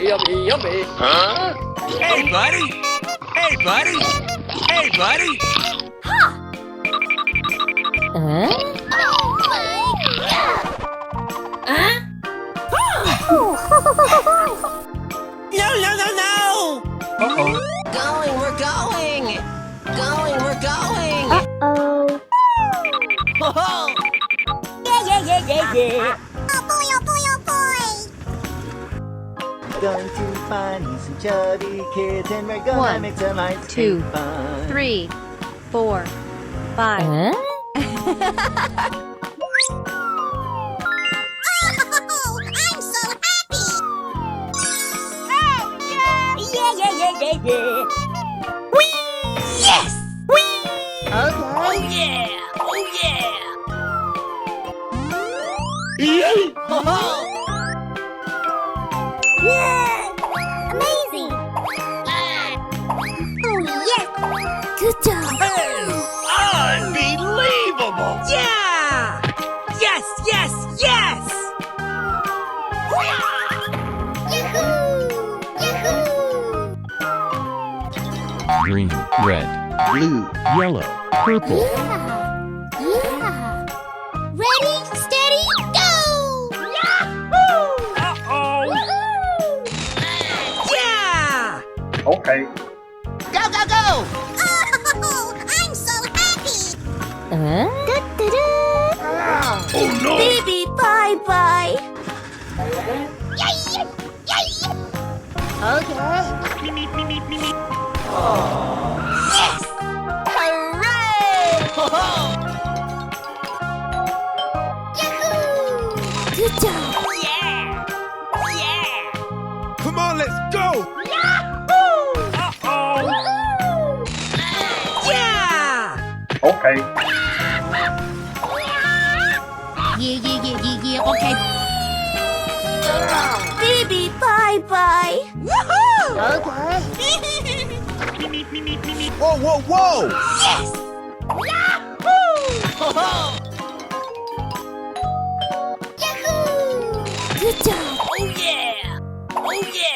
Yummy, yummy. Huh? Hey, buddy! Hey, buddy! Hey, buddy! No, no, no, no! Uh-oh. Going, we're going! Going, we're going! Uh-oh. Oh, Yeah. oh boy, oh boy! Going to find me some chubby kids and we're gonna 1, make some ice 2, cream fun. 3, 4, 5. Oh, I'm so happy! Yeah. Yes! Okay. Oh yeah! Oh yeah! Oh, Yeah. Amazing. Oh, yes. Good job. Unbelievable! yeah! Yes, yes, yes! Yahoo! Green, red, blue, yellow, purple. Yeah. Ready, steady, go! Uh-oh! Yeah! Okay. Go, go, go! Oh, I'm so happy! Oh, no! Baby, bye-bye. Yay! Yay! Okay. Yes! Hooray! Yahoo! Good job. Yeah! Yeah! Come on, let's go! Uh-oh! Yeah! Okay. Yeah. Okay. Baby, bye-bye. Woohoo! Okay. Whoa, whoa, whoa! Yes! Yahoo! Yahoo! Good job. Oh yeah! Oh yeah!